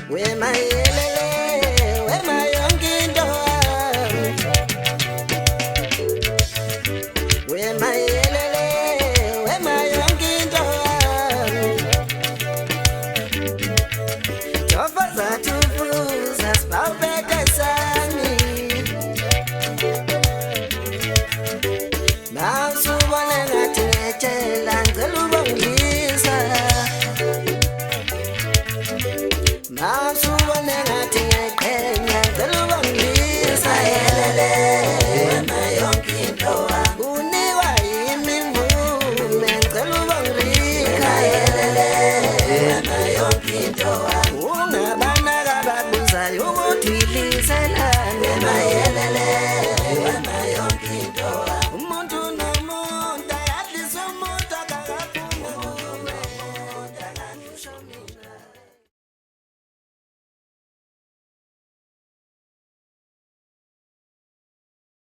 Wema yelele, wema yonke into yami. Wema yelele, wema yonke into yami. Tofa zathufuza sibawubethe sami. Nawusubone ngathi ngiyetshela ngicela ubongisa. Nawusubone ngathi ngiyayiqhenya ngicela ubongisa. Yelele, wema yonke into yami. Unikwa yimi imvume ngicela ubongisa. Yelele, wema yonke into yami. Ungabanaka babuzayo ukuthi uyidliselani. Wema yelele, wema